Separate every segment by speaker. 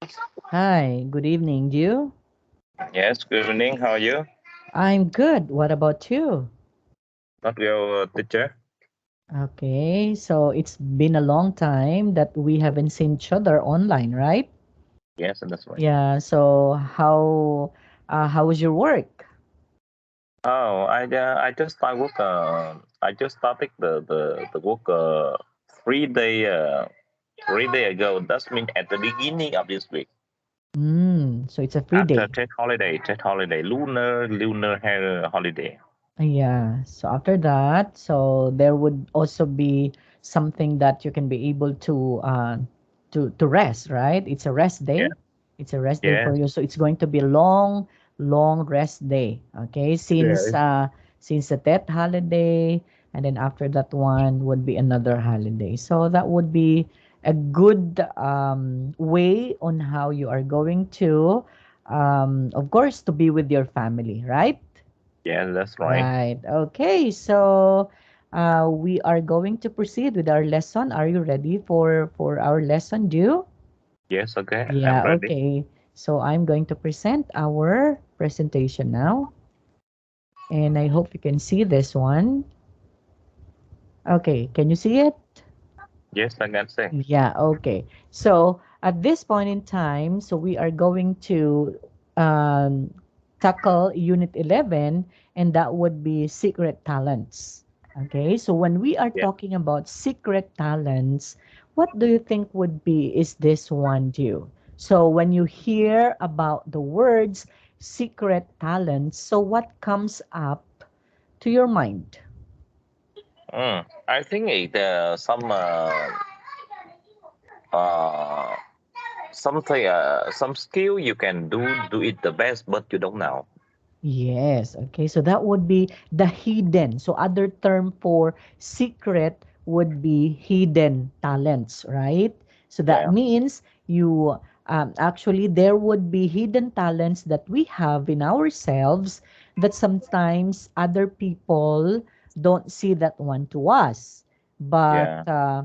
Speaker 1: Hi, good evening, you.
Speaker 2: Yes, good evening. How are you?
Speaker 1: I'm good. What about you?
Speaker 2: Not well, teacher.
Speaker 1: Okay, so it's been a long time that we haven't seen each other online, right?
Speaker 2: Yes, that's right.
Speaker 1: Yeah, so how was your work?
Speaker 2: Oh, I just start work. I just started the work 3 day 3 day ago. That means at the beginning of this week.
Speaker 1: So it's a free
Speaker 2: After
Speaker 1: day.
Speaker 2: Tet holiday, lunar hair holiday.
Speaker 1: Yeah, so after that, so there would also be something that you can be able to rest, right? It's a rest
Speaker 2: Yeah.
Speaker 1: day. It's a rest day for
Speaker 2: Yes.
Speaker 1: you. So it's going to be a long, long rest day. Okay,
Speaker 2: Yes.
Speaker 1: since the Tet holiday, and then after that one would be another holiday. So that would be a good way on how you are going to, of course, to be with your family, right?
Speaker 2: Yes, that's right.
Speaker 1: Right. Okay. So we are going to proceed with our lesson. Are you ready for our lesson, due?
Speaker 2: Yes. Okay. I'm
Speaker 1: Yeah.
Speaker 2: ready.
Speaker 1: Okay. So I'm going to present our presentation now, and I hope you can see this one. Okay. Can you see it?
Speaker 2: Yes, I can say.
Speaker 1: Yeah. Okay. So at this point in time, so we are going to um, tackle Unit 11, and that would be secret talents. Okay. So when we are
Speaker 2: Yeah.
Speaker 1: talking about secret talents, what do you think would be is this one due? So when you hear about the words secret talents, so what comes up to your mind?
Speaker 2: I think it uh something some skill you can do it the best, but you don't know.
Speaker 1: Yes, okay. So that would be the hidden. So other term for secret would be hidden talents, right? So that
Speaker 2: Yeah.
Speaker 1: means you actually there would be hidden talents that we have in ourselves that sometimes other people don't see that one to us. But
Speaker 2: Yeah.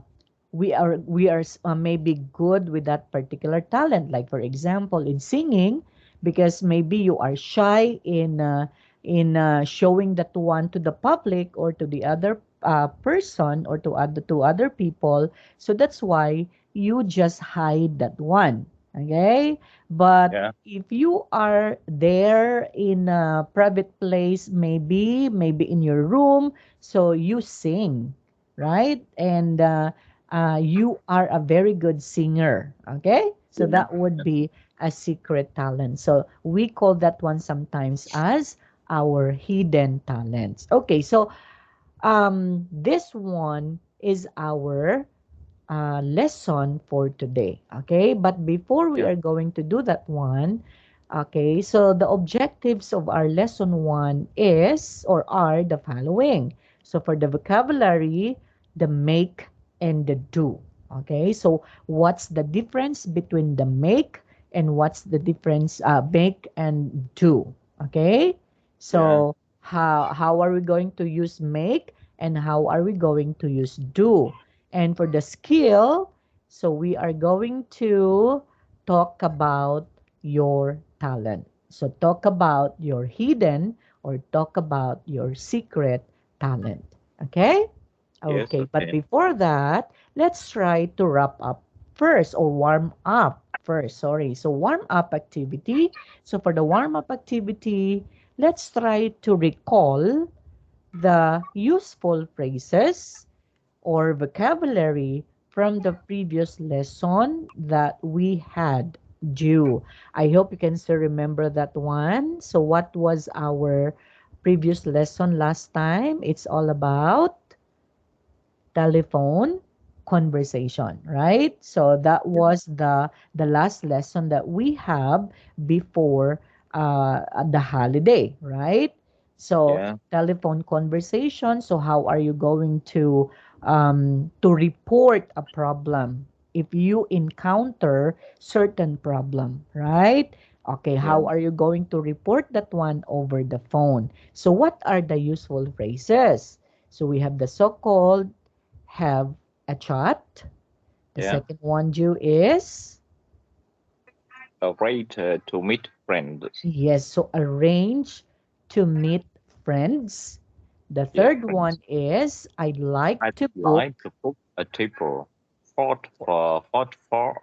Speaker 1: we are maybe good with that particular talent. Like for example, in singing, because maybe you are shy in showing that one to the public or to the other person or to other people, so that's why you just hide that one. Okay, but
Speaker 2: Yeah.
Speaker 1: if you are there in a private place, maybe in your room, so you sing, right? And you are a very good singer. Okay, so
Speaker 2: Yeah.
Speaker 1: that would be a secret talent. So we call that one sometimes as our hidden talents. Okay, so this one is our lesson for today. Okay, but before we
Speaker 2: Yeah.
Speaker 1: are going to do that one, okay, so the objectives of our lesson one is or are the following. So for the vocabulary, the make and the do. Okay, so what's the difference between the make and what's the difference make and do? Okay,
Speaker 2: Yeah.
Speaker 1: so how are we going to use make and how are we going to use do? And for the skill, so we are going to talk about your talent. So talk about your hidden or talk about your secret talent. Okay?
Speaker 2: Yes.
Speaker 1: Okay, but
Speaker 2: Okay.
Speaker 1: before that, let's try to wrap up first or warm up first. Sorry. So warm up activity. So for the warm up activity, let's try to recall the useful phrases or vocabulary from the previous lesson that we had due. I hope you can still remember that one. So what was our previous lesson last time? It's all about telephone conversation, right? So that
Speaker 2: Yeah.
Speaker 1: was the last lesson that we have before the holiday, right? So
Speaker 2: Yeah.
Speaker 1: telephone conversation. So how are you going to report a problem if you encounter certain problem, right? Okay,
Speaker 2: Yeah.
Speaker 1: how are you going to report that one over the phone? So what are the useful phrases? So we have the so-called have a chat. The
Speaker 2: Yeah.
Speaker 1: second one, Jew, is
Speaker 2: Arrange to meet friends.
Speaker 1: Yes, so arrange to meet friends. The
Speaker 2: Yeah,
Speaker 1: third one
Speaker 2: friends.
Speaker 1: is I'd like
Speaker 2: I'd
Speaker 1: to book.
Speaker 2: like to book a table for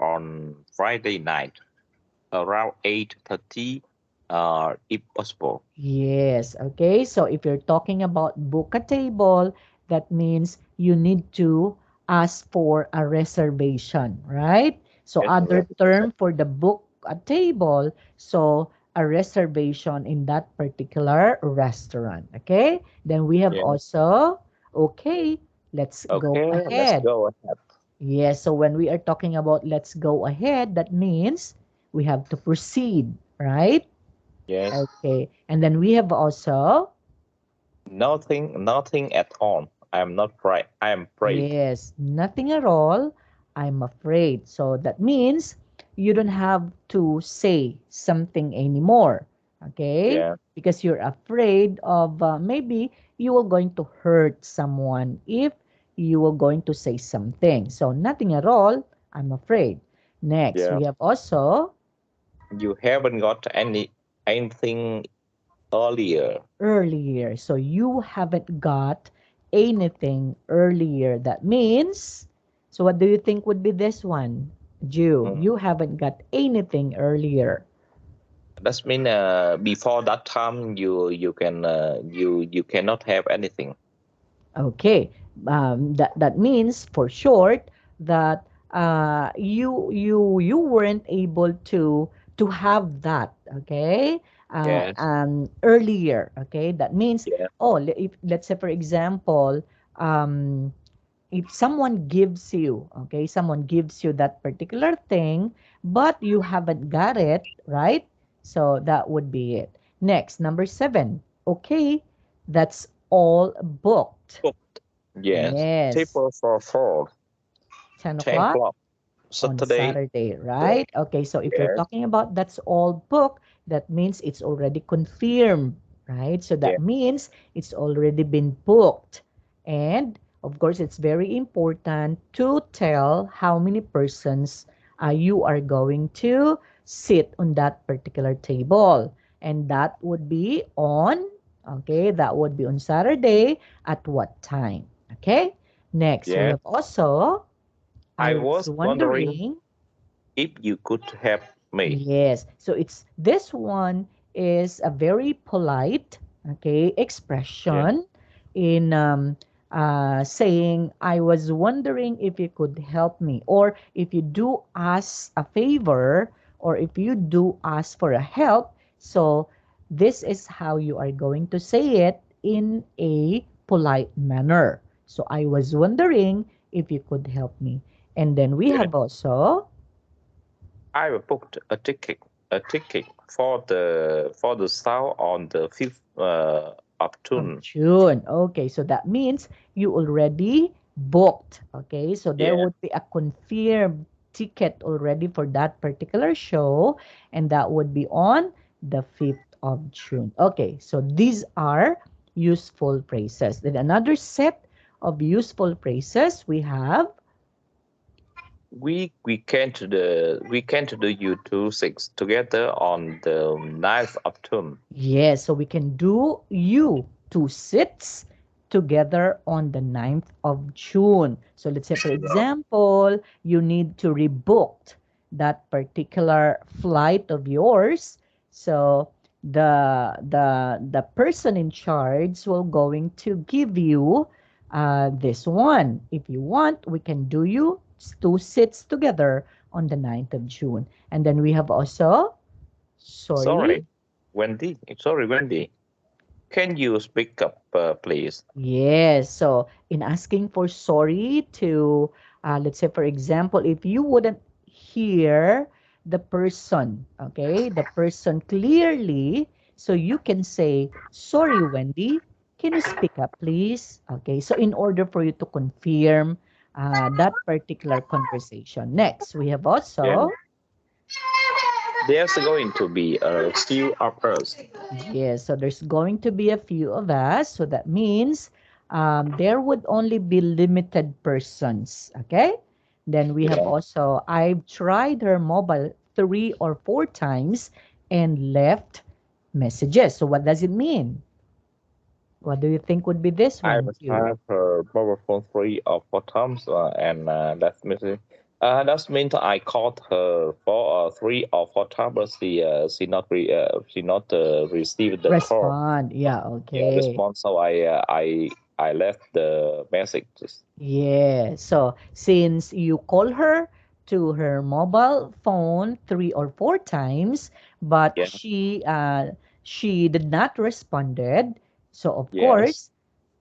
Speaker 2: on Friday night around 8:30, if possible.
Speaker 1: Yes, okay. So if you're talking about book a table, that means you need to ask for a reservation, right? So
Speaker 2: Yes,
Speaker 1: other
Speaker 2: reservation.
Speaker 1: term for the book a table, so a reservation in that particular restaurant, okay? Then we have
Speaker 2: Yeah.
Speaker 1: also, okay, let's go
Speaker 2: Okay, let's
Speaker 1: ahead.
Speaker 2: go ahead.
Speaker 1: Yes, so when we are talking about let's go ahead, that means we have to proceed, right?
Speaker 2: Yes.
Speaker 1: Okay. And then we have also,
Speaker 2: Nothing at all. I'm not afraid. I am afraid.
Speaker 1: yes, nothing at all. I'm afraid. So that means you don't have to say something anymore. Okay?
Speaker 2: Yeah.
Speaker 1: Because you're afraid of maybe you are going to hurt someone if you are going to say something. So nothing at all. I'm afraid. Next,
Speaker 2: Yeah.
Speaker 1: we have also
Speaker 2: You haven't got anything earlier.
Speaker 1: earlier. So you haven't got anything earlier. That means, so what do you think would be this one? Jew,
Speaker 2: Mm.
Speaker 1: you haven't got anything earlier.
Speaker 2: That means before that time you cannot have anything.
Speaker 1: Okay. That means for short that you weren't able to have that, okay?
Speaker 2: Yes.
Speaker 1: Earlier, okay? That means,
Speaker 2: Yeah.
Speaker 1: oh, if, let's say for example, um if someone gives you, okay, someone gives you that particular thing, but you haven't got it, right? So that would be it. Next, number 7. Okay, that's all booked.
Speaker 2: Booked. Yes.
Speaker 1: Yes,
Speaker 2: Table for four.
Speaker 1: 10
Speaker 2: 10
Speaker 1: o'clock
Speaker 2: o'clock.
Speaker 1: on
Speaker 2: Saturday.
Speaker 1: Saturday,
Speaker 2: Day.
Speaker 1: right? Okay, so if you're
Speaker 2: Yes.
Speaker 1: talking about that's all booked, that means it's already confirmed, right? So
Speaker 2: Yeah.
Speaker 1: that means it's already been booked. And of course, it's very important to tell how many persons you are going to sit on that particular table. And that would be on, okay, that would be on Saturday at what time? Okay, next we
Speaker 2: Yes.
Speaker 1: have also, I
Speaker 2: I
Speaker 1: was
Speaker 2: was wondering
Speaker 1: wondering.
Speaker 2: if you could help me.
Speaker 1: Yes. So it's this one is a very polite, okay,
Speaker 2: Yeah.
Speaker 1: expression in saying, I was wondering if you could help me, or if you do ask a favor, or if you do ask for a help. So this is how you are going to say it in a polite manner. So I was wondering if you could help me. And then we
Speaker 2: Yeah.
Speaker 1: have also,
Speaker 2: I booked a ticket for the show on the 5th of
Speaker 1: of
Speaker 2: June.
Speaker 1: June. Okay, so that means you already booked. Okay, so there
Speaker 2: Yeah.
Speaker 1: would be a confirmed ticket already for that particular show, and that would be on the 5th of June. Okay, so these are useful phrases. Then another set of useful phrases we have.
Speaker 2: We can't do you 2 6 together on the 9th of June.
Speaker 1: Yes, so we can do you two sits together on the 9th of June. So let's say, for
Speaker 2: Yeah.
Speaker 1: example, you need to rebook that particular flight of yours. So the person in charge will going to give you this one. If you want, we can do you two sits together on the 9th of June. And then we have also, sorry.
Speaker 2: Sorry, Wendy. Sorry, Wendy. Can you speak up, please?
Speaker 1: Yes. So in asking for sorry to, let's say, for example, if you wouldn't hear the person, okay, the person clearly, so you can say, sorry, Wendy, can you speak up, please? Okay. So in order for you to confirm that particular conversation. Next, we have
Speaker 2: Yeah.
Speaker 1: also,
Speaker 2: There's going to be a few of us.
Speaker 1: yes, so there's going to be a few of us. So that means there would only be limited persons. Okay. Then we have
Speaker 2: Yeah.
Speaker 1: also, I've tried her mobile 3 or 4 times and left messages. So what does it mean? What do you think would be this
Speaker 2: I
Speaker 1: one,
Speaker 2: was
Speaker 1: too?
Speaker 2: have her mobile phone 3 or 4 times, and that means I called her for 3 or 4 times, but she not received the call.
Speaker 1: Respond. Yeah,
Speaker 2: Yeah,
Speaker 1: okay.
Speaker 2: response. So I left the messages.
Speaker 1: Yeah. So since you call her to her mobile phone 3 or 4 times, but
Speaker 2: Yeah.
Speaker 1: she did not responded, so of
Speaker 2: Yes.
Speaker 1: course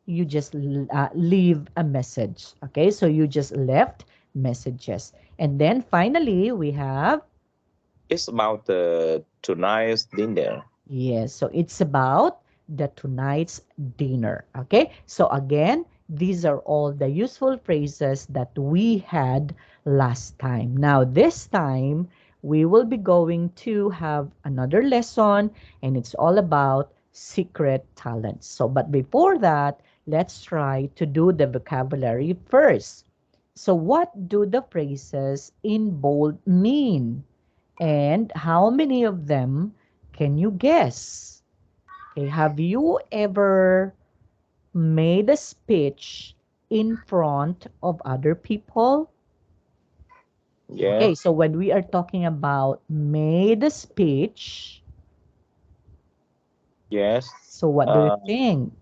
Speaker 1: you just leave a message. Okay, so you just left messages, and then finally we have.
Speaker 2: It's about tonight's dinner.
Speaker 1: Yes, so it's about the tonight's dinner. Okay, so again, these are all the useful phrases that we had last time. Now, this time, we will be going to have another lesson, and it's all about secret talents. So, but before that, let's try to do the vocabulary first. So, what do the phrases in bold mean? And how many of them can you guess? Okay, have you ever made a speech in front of other people?
Speaker 2: Yeah.
Speaker 1: Okay, so when we are talking about made a speech,
Speaker 2: Yes.
Speaker 1: so what do you
Speaker 2: Uh,
Speaker 1: think?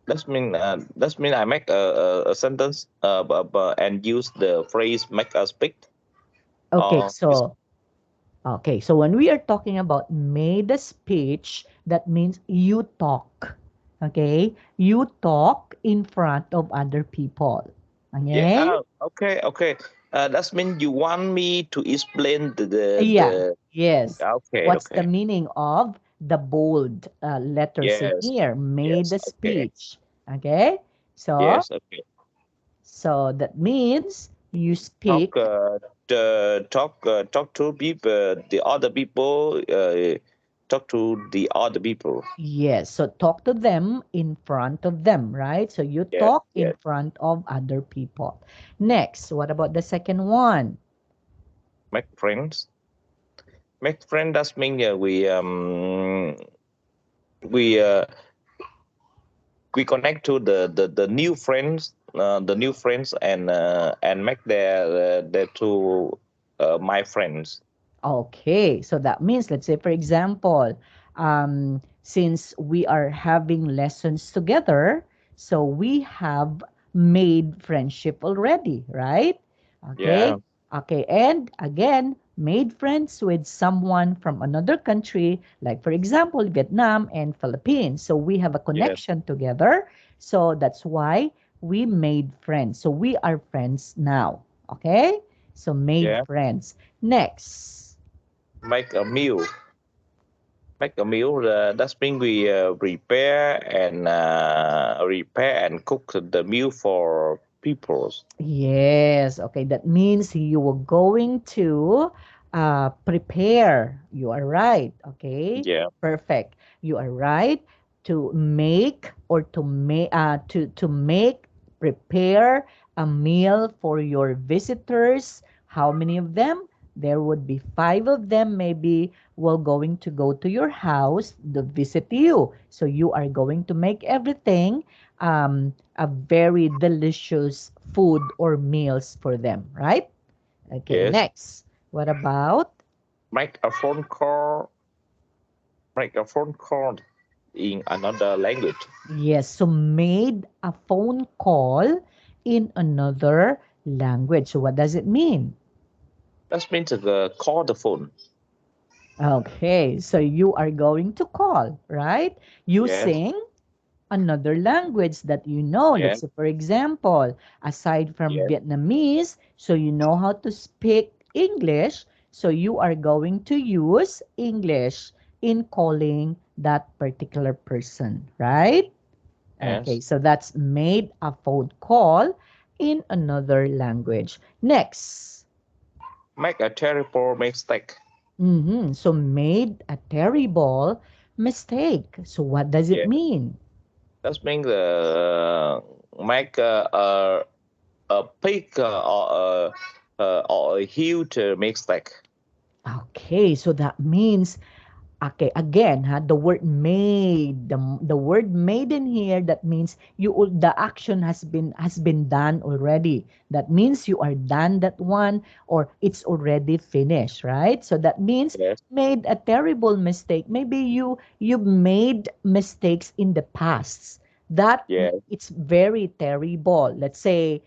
Speaker 2: that's mean I make a sentence and use the phrase make a speak.
Speaker 1: Okay,
Speaker 2: It's
Speaker 1: so when we are talking about made a speech, that means you talk. Okay? You talk in front of other people.
Speaker 2: yeah.
Speaker 1: Okay?
Speaker 2: Okay. Okay. That means you want me to explain
Speaker 1: Yeah,
Speaker 2: the.
Speaker 1: yes.
Speaker 2: Okay.
Speaker 1: What's the
Speaker 2: Okay.
Speaker 1: meaning of the bold letters in
Speaker 2: Yes.
Speaker 1: here? Made
Speaker 2: Yes.
Speaker 1: the
Speaker 2: Okay.
Speaker 1: speech. Okay? So,
Speaker 2: Yes. Okay.
Speaker 1: so that means you
Speaker 2: Talk.
Speaker 1: speak.
Speaker 2: Talk to people. The other people. Talk to the other people.
Speaker 1: Yes, so talk to them in front of them, right? So you
Speaker 2: Yes.
Speaker 1: talk in
Speaker 2: Yes.
Speaker 1: front of other people. Next, what about the second one?
Speaker 2: Make friends. Make friend. That means we we connect to the new friends, and make their to my friends.
Speaker 1: Okay, so that means, let's say, for example, since we are having lessons together, so we have made friendship already, right?
Speaker 2: Yeah.
Speaker 1: Okay, okay, and again, made friends with someone from another country, like for example, Vietnam and Philippines. So we have a
Speaker 2: Yes.
Speaker 1: connection together. So that's why we made friends. So we are friends now. Okay, so made
Speaker 2: Yeah.
Speaker 1: friends. Next.
Speaker 2: Make a meal. Make a meal. That means we prepare and cook the meal for people.
Speaker 1: Yes, okay. That means you were going to prepare. You are right. Okay,
Speaker 2: Yeah.
Speaker 1: perfect. You are right to make or to make prepare a meal for your visitors. How many of them? There would be 5 of them. Maybe we're going to go to your house to visit you. So you are going to make everything. A very delicious food or meals for them, right? Okay,
Speaker 2: Yes.
Speaker 1: next. What about?
Speaker 2: Make a phone call. Make a phone call in another language.
Speaker 1: Yes, so made a phone call in another language. So what does it mean?
Speaker 2: That means call the phone.
Speaker 1: Okay, so you are going to call, right?
Speaker 2: Yes.
Speaker 1: Using another language that you know.
Speaker 2: Yeah.
Speaker 1: Let's say, for example, aside from
Speaker 2: Yeah.
Speaker 1: Vietnamese, so you know how to speak English, so you are going to use English in calling that particular person, right? Okay,
Speaker 2: Yes.
Speaker 1: so that's made a phone call in another language. Next.
Speaker 2: Make a terrible mistake.
Speaker 1: So made a terrible mistake. So what does it
Speaker 2: Yeah.
Speaker 1: mean?
Speaker 2: That means make a big or a huge mistake.
Speaker 1: Okay, so that means, okay, again, the word made, the word made in here, that means the action has been done already. That means you are done that one, or it's already finished, right? So that means
Speaker 2: Yes.
Speaker 1: made a terrible mistake. Maybe you made mistakes in the past. That
Speaker 2: Yes.
Speaker 1: it's very terrible. Let's say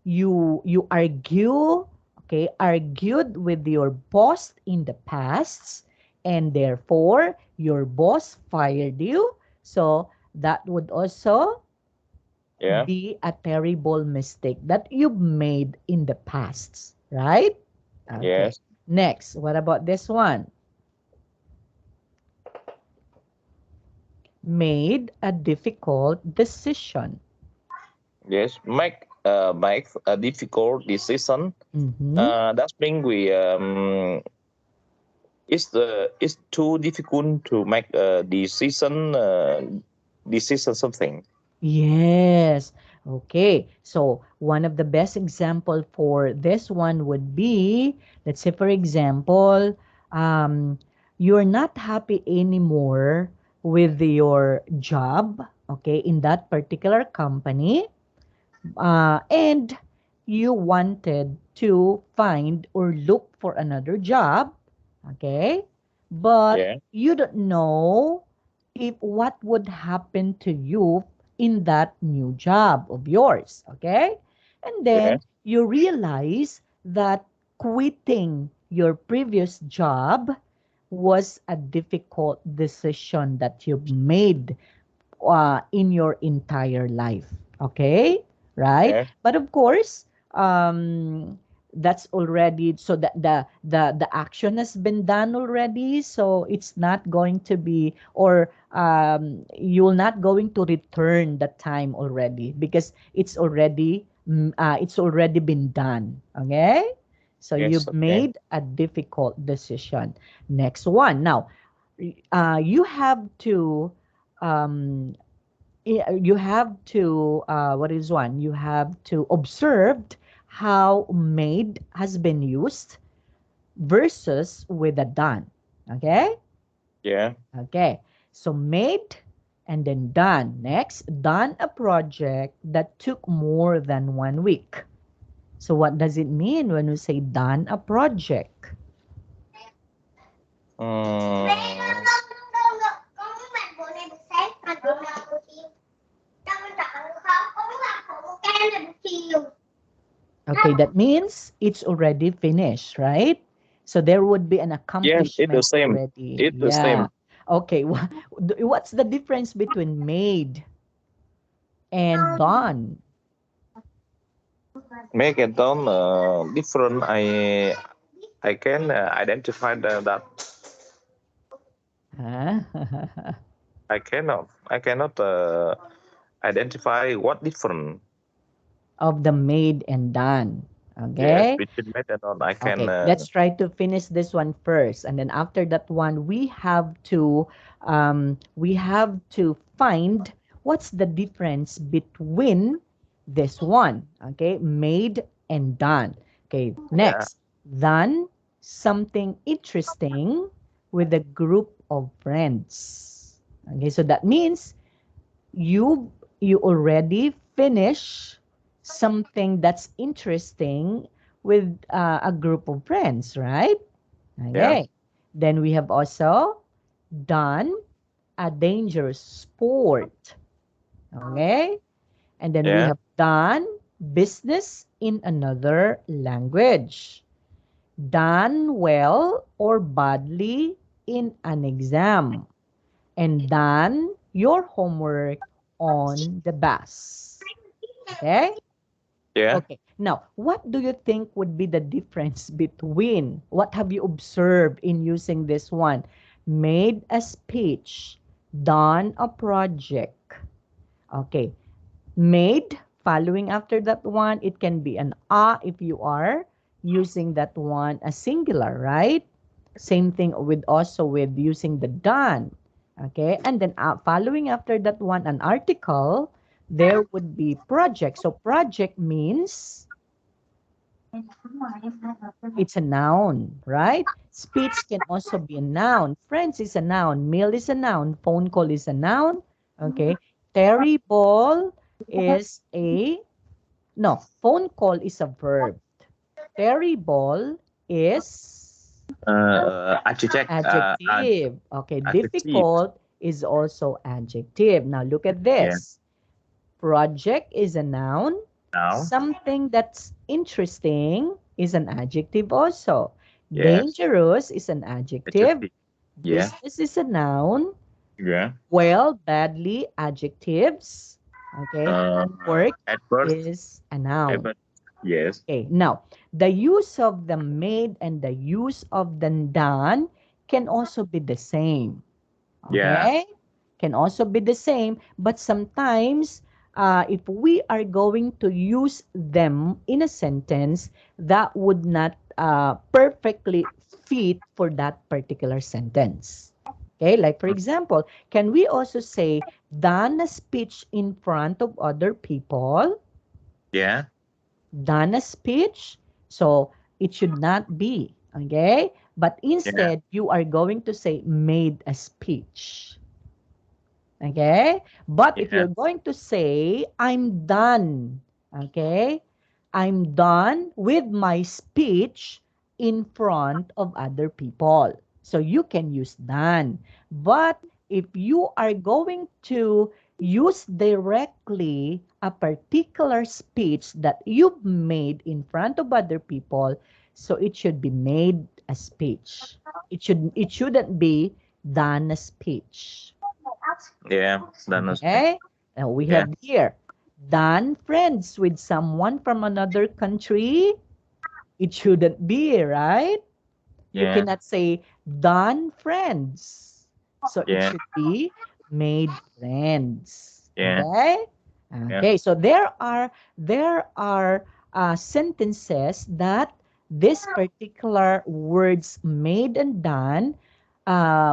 Speaker 1: you argue, okay, argued with your boss in the past, and therefore your boss fired you. So that would also
Speaker 2: Yeah.
Speaker 1: be a terrible mistake that you've made in the past, right? Okay.
Speaker 2: Yes.
Speaker 1: Next, what about this one? Made a difficult decision.
Speaker 2: Yes. Make a difficult decision.
Speaker 1: Mm-hmm.
Speaker 2: That means we it's too difficult to make a decision something.
Speaker 1: Yes. Okay. So one of the best example for this one would be, let's say for example, um, you're not happy anymore with your job, okay, in that particular company, and you wanted to find or look for another job, okay, but
Speaker 2: Yeah.
Speaker 1: you don't know if what would happen to you in that new job of yours, okay, and then
Speaker 2: Yeah.
Speaker 1: you realize that quitting your previous job was a difficult decision that you've made in your entire life. Okay? Right?
Speaker 2: Yeah.
Speaker 1: But of course, that's already, so that the action has been done already, so it's not going to be, or you're not going to return the time already, because it's already been done. Okay? So
Speaker 2: Yes.
Speaker 1: you've
Speaker 2: Okay.
Speaker 1: made a difficult decision. Next one. Now, you have to um, you have to what is one? You have to observe how made has been used versus with a done. Okay?
Speaker 2: Yeah.
Speaker 1: Okay. So made and then done. Next, done a project that took more than 1 week. So what does it mean when we say done a project?
Speaker 2: Mm,
Speaker 1: Okay, that means it's already finished, right? So there would be an
Speaker 2: yes, it's the
Speaker 1: accomplishment
Speaker 2: same.
Speaker 1: already.
Speaker 2: It's the
Speaker 1: Yeah.
Speaker 2: same.
Speaker 1: Okay, what's the difference between made and done?
Speaker 2: Make it done different. I can identify that
Speaker 1: Huh?
Speaker 2: I cannot identify what different.
Speaker 1: Of the made and done.
Speaker 2: Yes,
Speaker 1: Okay?
Speaker 2: between made and done. I can
Speaker 1: Okay, let's try to finish this one first, and then after that one, we have to find what's the difference between this one. Okay, made and done. Okay,
Speaker 2: yeah
Speaker 1: next, done something interesting with a group of friends. Okay, so that means you you already finish something that's interesting with a group of friends, right?
Speaker 2: yeah
Speaker 1: Okay. Then we have also done a dangerous sport. Okay. And then we
Speaker 2: yeah
Speaker 1: have done business in another language. Done well or badly in an exam. And done your homework on the bus. Okay?
Speaker 2: yeah
Speaker 1: Okay. Now, what do you think would be the difference between what have you observed in using this one? Made a speech, done a project. Okay. Made, following after that one, it can be an a if you are using that one a singular, right? Same thing with also with using the done. Okay, and then following after that one an article, there would be project. So project means It's a noun, right? Speech can also be a noun. Friends is a noun. Meal is a noun. Phone call is a noun. Okay. Terrible is a, no, phone call is a verb. Terrible is
Speaker 2: Adjective.
Speaker 1: adjective. Okay.
Speaker 2: Adjective.
Speaker 1: Difficult is also adjective. Now look at
Speaker 2: Yeah.
Speaker 1: this. Project is a noun.
Speaker 2: Now.
Speaker 1: Something that's interesting is an adjective also.
Speaker 2: Yes.
Speaker 1: Dangerous is an adjective.
Speaker 2: Adjective. Yeah.
Speaker 1: Business is a noun.
Speaker 2: Yeah.
Speaker 1: Well, badly, adjectives. Okay. Homework
Speaker 2: At first.
Speaker 1: is a noun.
Speaker 2: Yes.
Speaker 1: Okay. Now, the use of the made and the use of the done can also be the same.
Speaker 2: Yeah.
Speaker 1: Okay? Can also be the same, but sometimes if we are going to use them in a sentence, that would not perfectly fit for that particular sentence. Okay, like for example, can we also say, done a speech in front of other people?
Speaker 2: Yeah.
Speaker 1: Done a speech? So it should not be, okay? But
Speaker 2: Yeah.
Speaker 1: instead, you are going to say, made a speech. Okay? But if
Speaker 2: Yeah.
Speaker 1: you're going to say, I'm done, okay? I'm done with my speech in front of other people. So you can use done. But if you are going to use directly a particular speech that you've made in front of other people, so it should be made a speech. It shouldn't be done a speech.
Speaker 2: Yeah. That was me.
Speaker 1: Okay? Now we
Speaker 2: Yeah.
Speaker 1: have here, done friends with someone from another country. It shouldn't be, right? You
Speaker 2: Yeah.
Speaker 1: cannot say done friends. So it
Speaker 2: Yeah.
Speaker 1: should be made friends.
Speaker 2: Yeah.
Speaker 1: Okay?
Speaker 2: Yeah.
Speaker 1: Okay, so there are sentences that this particular words made and done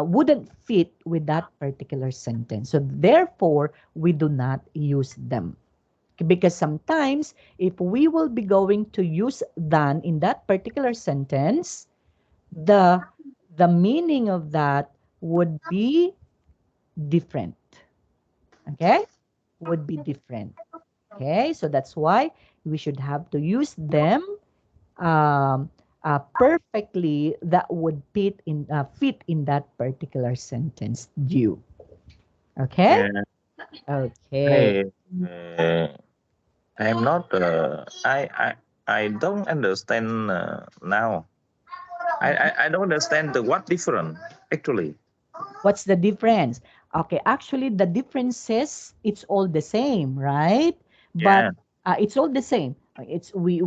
Speaker 1: wouldn't fit with that particular sentence. So therefore, we do not use them. Because sometimes if we will be going to use than in that particular sentence, the the meaning of that would be different. Okay? Would be different. Okay? So that's why we should have to use them um, perfectly that would fit in that particular sentence due. Okay?
Speaker 2: Yeah.
Speaker 1: Okay.
Speaker 2: I, uh, I'm not. I don't understand now. I don't understand the what different actually.
Speaker 1: What's the difference? Okay, actually the differences, it's all the same, right? But
Speaker 2: Yeah.
Speaker 1: it's all the same. It's we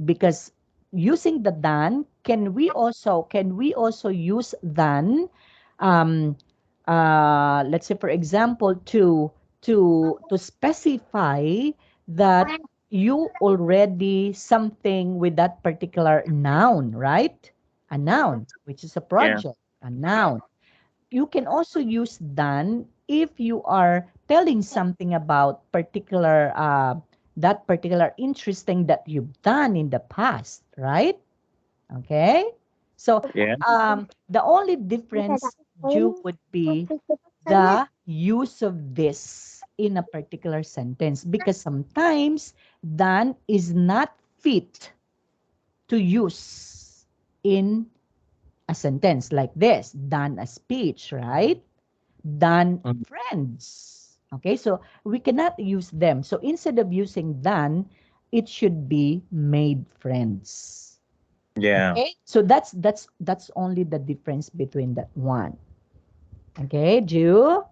Speaker 1: because using the than, can we also use than um let's say for example to specify that you already something with that particular noun, right? A noun, which is a
Speaker 2: Yeah.
Speaker 1: project, a noun. You can also use done if you are telling something about particular that particular interesting that you've done in the past, right? Okay, so
Speaker 2: Yeah.
Speaker 1: the only difference you would be the use of this in a particular sentence, because sometimes done is not fit to use in a sentence like this, done a speech, right? Done
Speaker 2: Mm.
Speaker 1: friends. Okay, so we cannot use them. So instead of using done, it should be made friends.
Speaker 2: Yeah.
Speaker 1: Okay, so that's only the difference between that one. Okay, Jew.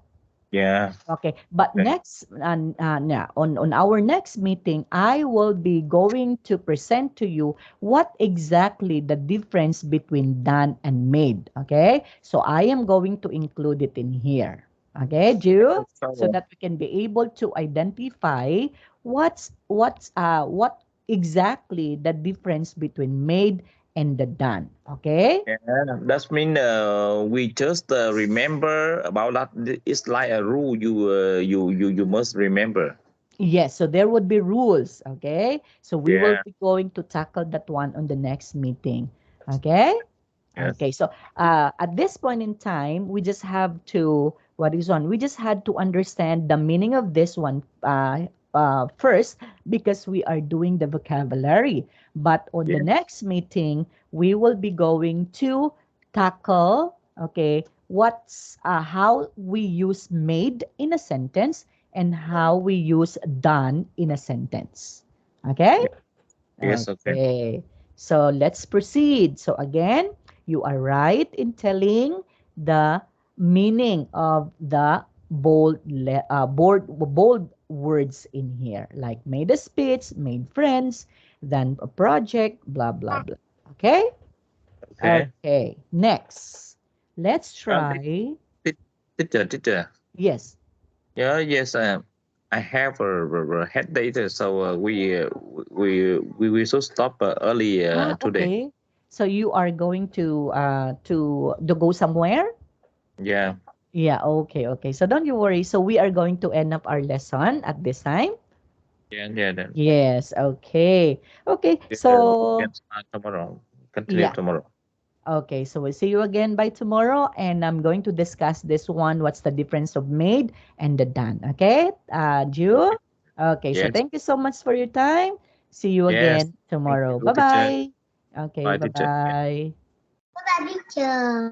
Speaker 2: Yeah.
Speaker 1: Okay, but
Speaker 2: Okay.
Speaker 1: next, yeah, on our next meeting, I will be going to present to you what exactly the difference between done and made. Okay, so I am going to include it in here. Okay, Jew, so
Speaker 2: So
Speaker 1: that we can be able to identify what exactly the difference between made and the done. Okay.
Speaker 2: yeah, that mean we just remember about that. It's like a rule you must remember.
Speaker 1: Yes, so there would be rules, okay? So we will
Speaker 2: Yeah.
Speaker 1: be going to tackle that one on the next meeting, okay?
Speaker 2: Yes.
Speaker 1: Okay, so at this point in time, we just have to, what is on? We just had to understand the meaning of this one first because we are doing the vocabulary. But on the
Speaker 2: Yeah.
Speaker 1: next meeting, we will be going to tackle, okay, what's how we use made in a sentence and how we use done in a sentence. Okay?
Speaker 2: Yeah. Yes. Okay.
Speaker 1: Okay. So let's proceed. So again, you are right in telling the meaning of the bold words in here, like made a speech, made friends, then a project, blah blah blah. Okay?
Speaker 2: Okay.
Speaker 1: Okay. Next. Let's
Speaker 2: Uh,
Speaker 1: try.
Speaker 2: teacher.
Speaker 1: Yes.
Speaker 2: Yeah. Yes. I have a head data, so we should stop early today.
Speaker 1: Okay. So you are going to go somewhere?
Speaker 2: Yeah.
Speaker 1: Yeah, okay, okay. So don't you worry. So we are going to end up our lesson at this time.
Speaker 2: Yeah. Yeah. Then
Speaker 1: Yes, okay. Okay,
Speaker 2: we
Speaker 1: so
Speaker 2: can start tomorrow. Continue
Speaker 1: yeah.
Speaker 2: tomorrow.
Speaker 1: Okay, so we'll see you again by tomorrow and I'm going to discuss this one, what's the difference of made and the done. Okay? Ju?
Speaker 2: Okay.
Speaker 1: Okay, so
Speaker 2: Yes.
Speaker 1: thank you so much for your time. See you
Speaker 2: Yes.
Speaker 1: again
Speaker 2: Thank
Speaker 1: tomorrow.
Speaker 2: you, teacher.
Speaker 1: Bye-bye. Okay,
Speaker 2: Bye, teacher.
Speaker 1: bye-bye.
Speaker 3: Bye bye teacher.